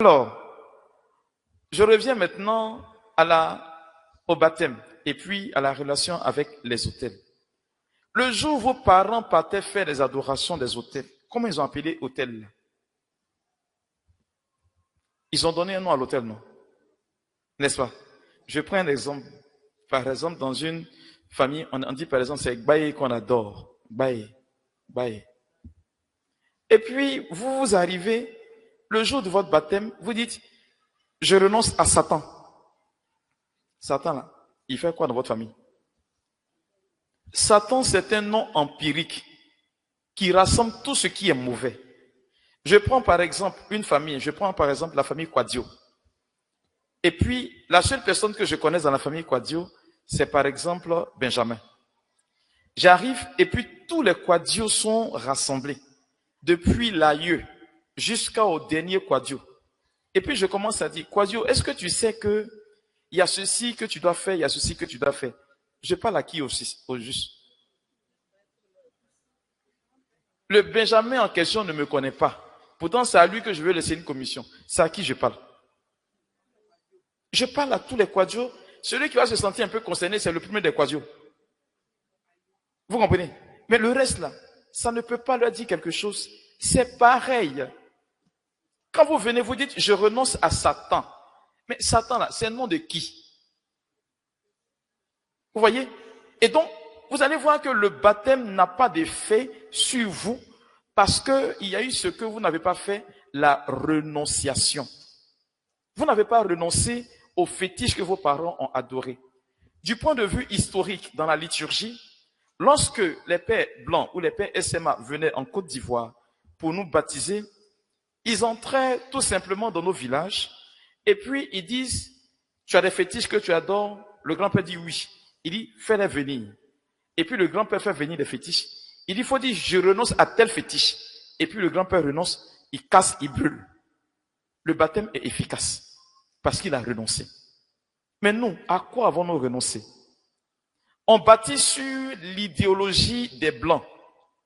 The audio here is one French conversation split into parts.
Alors, je reviens maintenant au baptême et puis à la relation avec les autels. Le jour où vos parents partaient faire les adorations des autels, comment ils ont appelé autel? Ils ont donné un nom à l'autel, non? N'est-ce pas? Je prends un exemple. Par exemple, dans une famille, on dit par exemple, c'est Baye qu'on adore. Baye. Baye. Et puis, vous arrivez, le jour de votre baptême, vous dites, je renonce à Satan. Satan, là, il fait quoi dans votre famille? Satan, c'est un nom empirique qui rassemble tout ce qui est mauvais. Je prends par exemple une famille, je prends par exemple la famille Quadio. Et puis, la seule personne que je connaisse dans la famille Quadio, c'est par exemple Benjamin. J'arrive et puis tous les Quadio sont rassemblés, depuis l'aïeux jusqu'au dernier Quadio. Et puis je commence à dire, Quadio, est-ce que tu sais que il y a ceci que tu dois faire, il y a ceci que tu dois faire? Je parle à qui aussi, au juste? Le Benjamin en question ne me connaît pas. Pourtant, c'est à lui que je veux laisser une commission. C'est à qui je parle? Je parle à tous les quadios. Celui qui va se sentir un peu concerné, c'est le premier des quadios. Vous comprenez? Mais le reste là, ça ne peut pas leur dire quelque chose. C'est pareil. Quand vous venez, vous dites, je renonce à Satan. Mais Satan là, c'est un nom de qui? Vous voyez? Et donc, vous allez voir que le baptême n'a pas d'effet sur vous parce qu'il y a eu ce que vous n'avez pas fait, la renonciation. Vous n'avez pas renoncé aux fétiches que vos parents ont adorés. Du point de vue historique, dans la liturgie, lorsque les pères blancs ou les pères SMA venaient en Côte d'Ivoire pour nous baptiser, ils entraient tout simplement dans nos villages et puis ils disent, tu as des fétiches que tu adores? Le grand-père dit oui. Il dit, fais-les venir. Et puis le grand-père fait venir des fétiches. Il dit, il faut dire, je renonce à tel fétiche. Et puis le grand-père renonce, il casse, il brûle. Le baptême est efficace parce qu'il a renoncé. Mais nous, à quoi avons-nous renoncé? On bâtit sur l'idéologie des Blancs.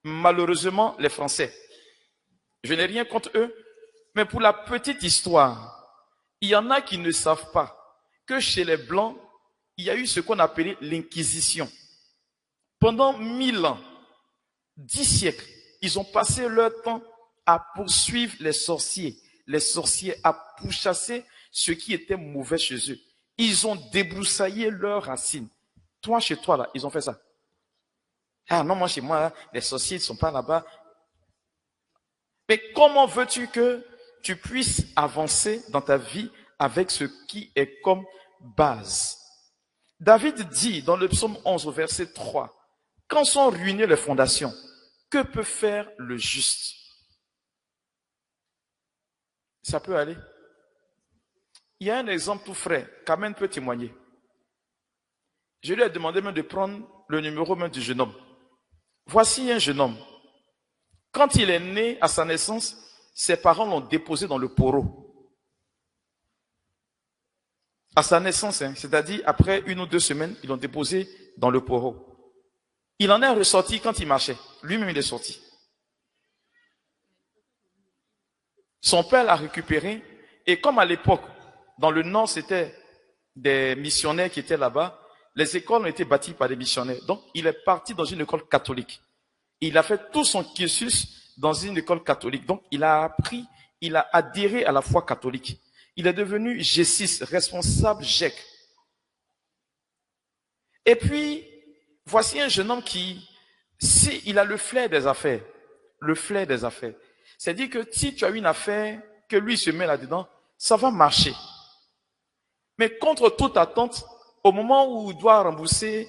Malheureusement, les Français. Je n'ai rien contre eux, mais pour la petite histoire, il y en a qui ne savent pas que chez les Blancs, il y a eu ce qu'on appelait l'Inquisition. Pendant 1000 ans, 10 siècles, ils ont passé leur temps à poursuivre les sorciers à pourchasser ce qui était mauvais chez eux. Ils ont débroussaillé leurs racines. Toi, chez toi, là, ils ont fait ça. Ah non, moi, chez moi, là, les sorciers ne sont pas là-bas. Mais comment veux-tu que tu puisses avancer dans ta vie avec ce qui est comme base? David dit dans le psaume 11 au verset 3, quand sont ruinées les fondations, que peut faire le juste? Ça peut aller. Il y a un exemple tout frais, Carmen peut témoigner. Je lui ai demandé même de prendre le numéro même du jeune homme. Voici un jeune homme. Quand il est né à sa naissance, ses parents l'ont déposé dans le poro. À sa naissance, c'est-à-dire après 1 ou 2 semaines, ils l'ont déposé dans le poro. Il en est ressorti quand il marchait. Lui-même, il est sorti. Son père l'a récupéré. Et comme à l'époque, dans le nord, c'était des missionnaires qui étaient là-bas, les écoles ont été bâties par des missionnaires. Donc, il est parti dans une école catholique. Il a fait tout son cursus dans une école catholique. Donc, il a appris, il a adhéré à la foi catholique. Il est devenu G6, responsable GEC. Et puis, voici un jeune homme qui, si il a le flair des affaires, c'est-à-dire que si tu as une affaire, que lui se met là-dedans, ça va marcher. Mais contre toute attente, au moment où il doit rembourser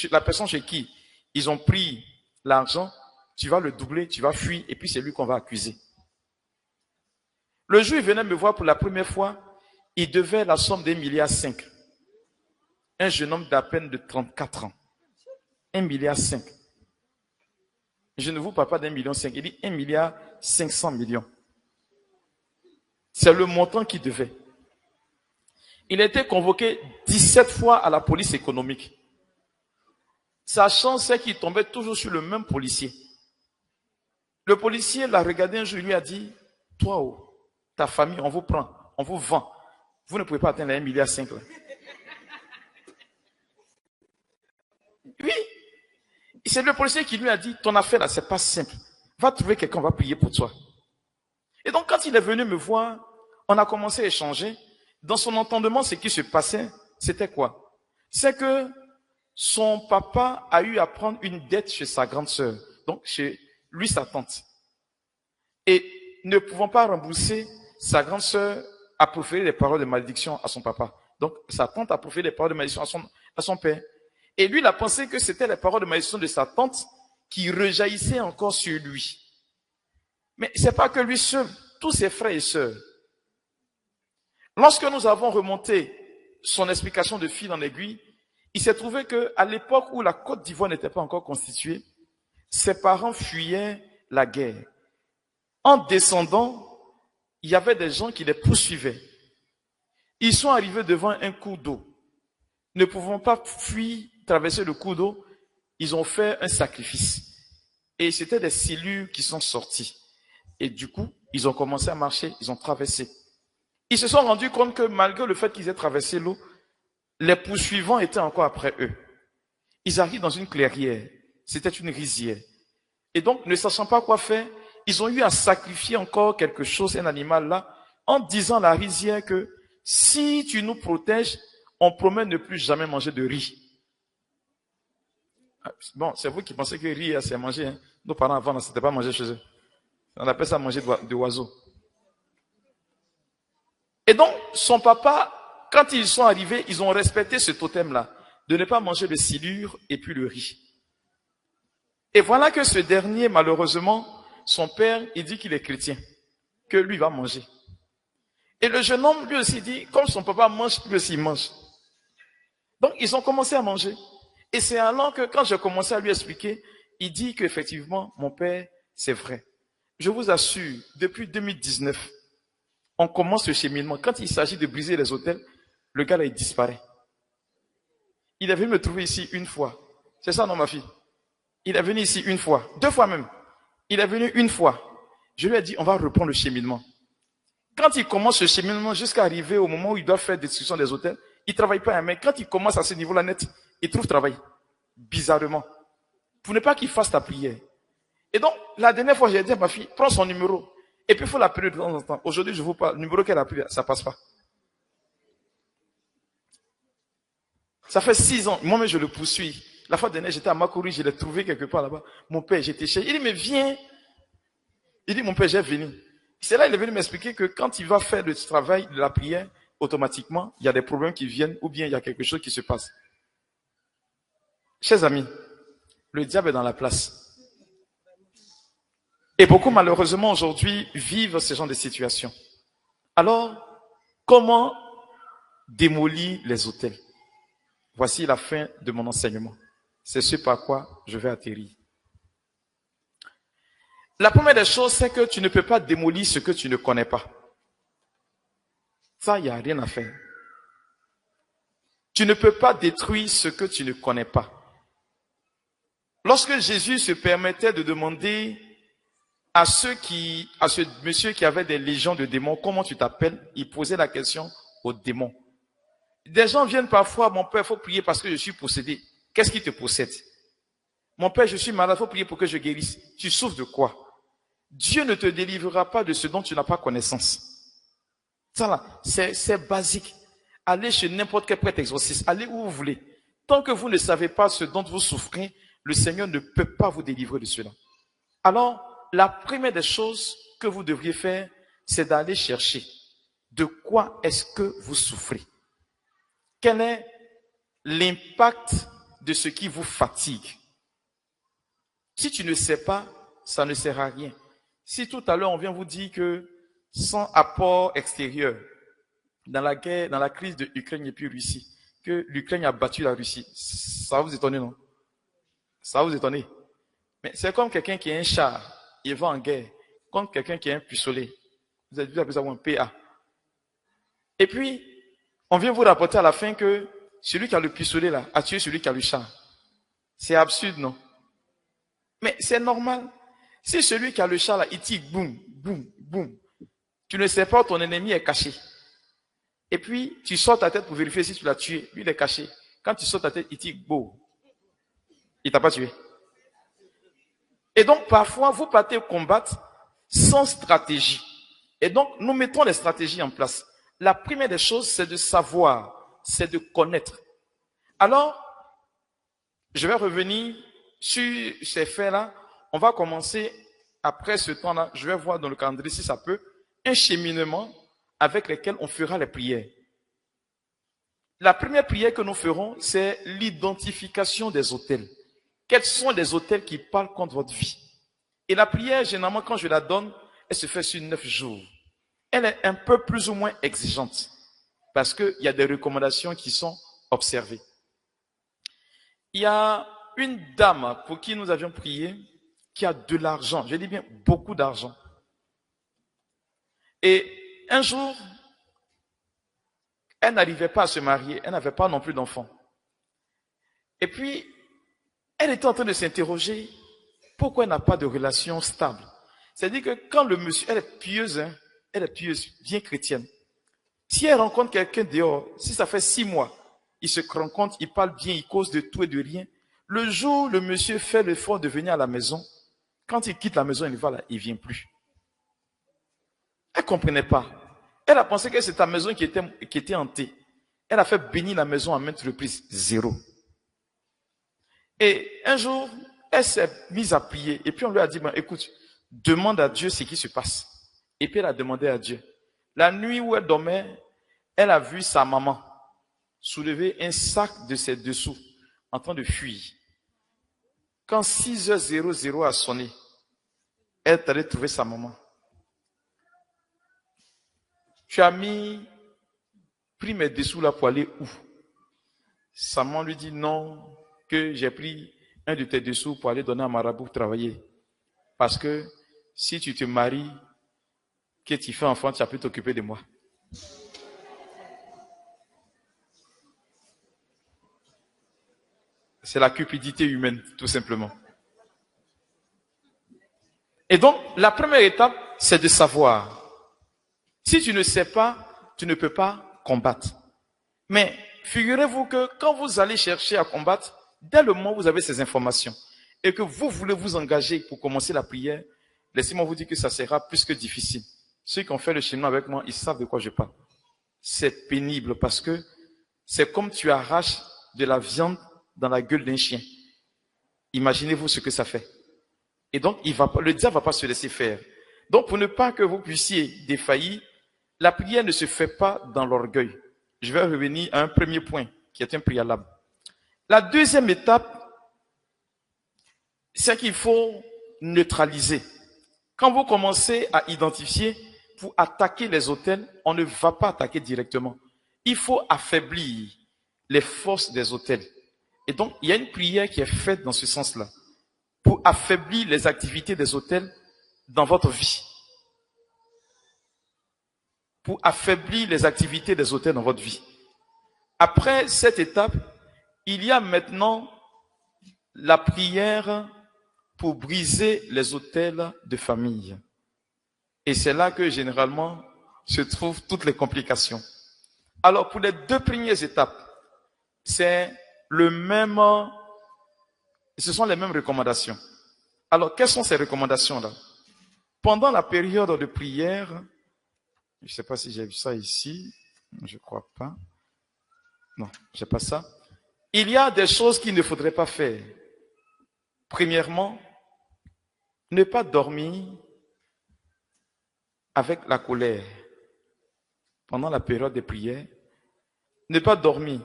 la personne chez qui ils ont pris l'argent, tu vas le doubler, tu vas fuir, et puis c'est lui qu'on va accuser. Le jour où il venait me voir pour la première fois, il devait la somme d'1,5 milliard. Un jeune homme d'à peine de 34 ans. 1,5 milliard. Je ne vous parle pas d'1,5 million, il dit 1,5 milliard. C'est le montant qu'il devait. Il a été convoqué 17 fois à la police économique. Sa chance, c'est qu'il tombait toujours sur le même policier. Le policier l'a regardé un jour, il lui a dit, toi, ta famille, on vous prend, on vous vend. Vous ne pouvez pas atteindre les 1,5 milliard. Là. Oui. C'est le policier qui lui a dit, ton affaire là, c'est pas simple. Va trouver quelqu'un, on va prier pour toi. Et donc, quand il est venu me voir, on a commencé à échanger. Dans son entendement, ce qui se passait, c'était quoi? C'est que son papa a eu à prendre une dette chez sa grande sœur. Donc, chez lui, sa tante. Et ne pouvant pas rembourser, sa grande sœur a proféré des paroles de malédiction à son papa. Donc, sa tante a proféré des paroles de malédiction à son père. Et lui, il a pensé que c'était les paroles de malédiction de sa tante qui rejaillissaient encore sur lui. Mais c'est pas que lui seul, tous ses frères et sœurs. Lorsque nous avons remonté son explication de fil en aiguille, il s'est trouvé qu'à l'époque où la Côte d'Ivoire n'était pas encore constituée, ses parents fuyaient la guerre. En descendant, il y avait des gens qui les poursuivaient. Ils sont arrivés devant un cours d'eau. Ne pouvant pas fuir, traverser le cours d'eau, ils ont fait un sacrifice. Et c'était des cellules qui sont sorties. Et du coup, ils ont commencé à marcher, ils ont traversé. Ils se sont rendus compte que malgré le fait qu'ils aient traversé l'eau, les poursuivants étaient encore après eux. Ils arrivent dans une clairière. C'était une rizière. Et donc, ne sachant pas quoi faire, ils ont eu à sacrifier encore quelque chose, un animal là, en disant à la rizière que si tu nous protèges, on promet ne plus jamais manger de riz. Bon, c'est vous qui pensez que riz, c'est manger. Hein. Nos parents avant, c'était pas manger chez eux. On appelle ça manger de oiseaux. Et donc, son papa, quand ils sont arrivés, ils ont respecté ce totem-là, de ne pas manger le silure et puis le riz. Et voilà que ce dernier, malheureusement, son père, il dit qu'il est chrétien, que lui va manger. Et le jeune homme, lui aussi, dit, comme son papa mange, lui aussi mange. Donc, ils ont commencé à manger. Et c'est alors que, quand j'ai commencé à lui expliquer, il dit qu'effectivement, mon père, c'est vrai. Je vous assure, depuis 2019, on commence le cheminement. Quand il s'agit de briser les hôtels, le gars là, il disparaît. Il est venu me trouver ici une fois. C'est ça, non, ma fille? Il est venu ici une fois, 2 fois même. Il est venu une fois. Je lui ai dit, on va reprendre le cheminement. Quand il commence ce cheminement jusqu'à arriver au moment où il doit faire destruction des hôtels, il ne travaille pas, mais quand il commence à ce niveau-là net, il trouve travail. Bizarrement. Pour ne pas qu'il fasse ta prière. Et donc, la dernière fois, j'ai dit à ma fille, prends son numéro. Et puis, il faut l'appeler de temps en temps. Aujourd'hui, je vous parle, le numéro qu'elle a pris, ça passe pas. Ça fait 6 ans. Moi-même, je le poursuis. La fois dernière, j'étais à Makuri, je l'ai trouvé quelque part là-bas. Mon père, j'étais chez. Il dit, mais viens. Il dit, mon père, j'ai venu. C'est là, il est venu m'expliquer que quand il va faire le travail de la prière, automatiquement, il y a des problèmes qui viennent ou bien il y a quelque chose qui se passe. Chers amis, le diable est dans la place. Et beaucoup, malheureusement, aujourd'hui, vivent ce genre de situation. Alors, comment démolir les hôtels? Voici la fin de mon enseignement. C'est ce par quoi je vais atterrir. La première des choses, c'est que tu ne peux pas démolir ce que tu ne connais pas. Ça, il n'y a rien à faire. Tu ne peux pas détruire ce que tu ne connais pas. Lorsque Jésus se permettait de demander à ce monsieur qui avait des légions de démons, comment tu t'appelles? Il posait la question aux démons. Des gens viennent parfois, mon père, il faut prier parce que je suis possédé. Qu'est-ce qui te possède? Mon père, je suis malade, il faut prier pour que je guérisse. Tu souffres de quoi? Dieu ne te délivrera pas de ce dont tu n'as pas connaissance. Ça là, c'est basique. Allez chez n'importe quel prêtre exorciste, allez où vous voulez. Tant que vous ne savez pas ce dont vous souffrez, le Seigneur ne peut pas vous délivrer de cela. Alors, la première des choses que vous devriez faire, c'est d'aller chercher de quoi est-ce que vous souffrez. Quel est l'impact de ce qui vous fatigue? Si tu ne sais pas, ça ne sert à rien. Si tout à l'heure on vient vous dire que sans apport extérieur, dans la guerre, dans la crise de Ukraine et puis Russie, que l'Ukraine a battu la Russie, ça va vous étonner, non? Ça va vous étonner. Mais c'est comme quelqu'un qui a un char, il va en guerre, comme quelqu'un qui a un pistolet. Vous avez vu appeler ça un PA. Et puis, on vient vous rapporter à la fin que celui qui a le pistolet là a tué celui qui a le char. C'est absurde, non? Mais c'est normal. Si celui qui a le char là, il tire boum, boum, boum, Tu ne sais pas où ton ennemi est caché. Et puis, tu sors ta tête pour vérifier si tu l'as tué. Lui, il est caché. Quand tu sors ta tête, il dit, beau. Il t'a pas tué. Et donc, parfois, vous partez combattre sans stratégie. Et donc, nous mettons les stratégies en place. La première des choses, c'est de savoir, c'est de connaître. Alors, je vais revenir sur ces faits-là. On va commencer, après ce temps-là, je vais voir dans le calendrier si ça peut, un cheminement avec lequel on fera les prières. La première prière que nous ferons, c'est l'identification des autels. Quels sont les autels qui parlent contre votre vie? Et la prière, généralement, quand je la donne, elle se fait sur 9 jours. Elle est un peu plus ou moins exigeante parce qu'il y a des recommandations qui sont observées. Il y a une dame pour qui nous avions prié qui a de l'argent. Je dis bien beaucoup d'argent. Et un jour, elle n'arrivait pas à se marier. Elle n'avait pas non plus d'enfants. Et puis, elle était en train de s'interroger pourquoi elle n'a pas de relation stable. C'est-à-dire que quand le monsieur, elle est pieuse, hein, elle est pieuse, bien chrétienne. Si elle rencontre quelqu'un dehors, si ça fait 6 mois, ils se rencontrent, ils parlent bien, ils causent de tout et de rien. Le jour où le monsieur fait l'effort de venir à la maison, quand il quitte la maison, il va là, il vient plus. Elle comprenait pas. Elle a pensé que c'est ta maison qui était hantée. Elle a fait bénir la maison à maintes reprises. 0. Et un jour, elle s'est mise à prier. Et puis on lui a dit, ben, écoute, demande à Dieu ce qui se passe. Et puis elle a demandé à Dieu. La nuit où elle dormait, elle a vu sa maman soulever un sac de ses dessous en train de fuir. Quand 6h00 a sonné, elle est allée trouver sa maman. Tu as pris mes dessous là pour aller où? Sa maman lui dit non, que j'ai pris un de tes dessous pour aller donner à Marabout travailler. Parce que si tu te maries, que tu fais enfant, tu as pu t'occuper de moi. C'est la cupidité humaine, tout simplement. Et donc, la première étape, c'est de savoir. Si tu ne sais pas, tu ne peux pas combattre. Mais figurez-vous que quand vous allez chercher à combattre, dès le moment où vous avez ces informations et que vous voulez vous engager pour commencer la prière, laissez-moi vous dire que ça sera plus que difficile. Ceux qui ont fait le chemin avec moi, ils savent de quoi je parle. C'est pénible parce que c'est comme tu arraches de la viande dans la gueule d'un chien. Imaginez-vous ce que ça fait. Et donc, le diable ne va pas se laisser faire. Donc, pour ne pas que vous puissiez défaillir, la prière ne se fait pas dans l'orgueil. Je vais revenir à un premier point qui est un préalable. La deuxième étape, c'est qu'il faut neutraliser. Quand vous commencez à identifier, pour attaquer les autels, on ne va pas attaquer directement. Il faut affaiblir les forces des autels. Et donc, il y a une prière qui est faite dans ce sens-là, pour affaiblir les activités des autels dans votre vie. Pour affaiblir les activités des autels dans votre vie. Après cette étape, il y a maintenant la prière pour briser les autels de famille. Et c'est là que généralement se trouvent toutes les complications. Alors pour les 2 premières étapes, ce sont les mêmes recommandations. Alors quelles sont ces recommandations-là? Pendant la période de prière, je ne sais pas si j'ai vu ça ici, je ne crois pas. Non, je n'ai pas ça. Il y a des choses qu'il ne faudrait pas faire. Premièrement, ne pas dormir avec la colère. Pendant la période de prière, ne pas dormir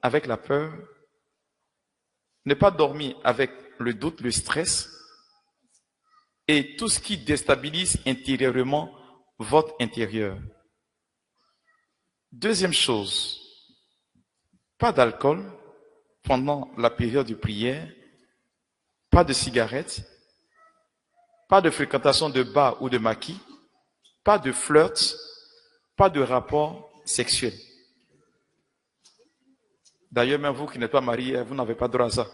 avec la peur, ne pas dormir avec le doute, le stress et tout ce qui déstabilise intérieurement votre intérieur. Deuxième chose, pas d'alcool pendant la période de prière, pas de cigarettes, pas de fréquentation de bars ou de maquis, pas de flirt, pas de rapport sexuel. D'ailleurs, même vous qui n'êtes pas marié, vous n'avez pas droit à ça.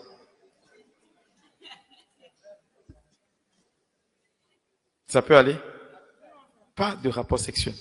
Ça peut aller? pas de rapport sexuel.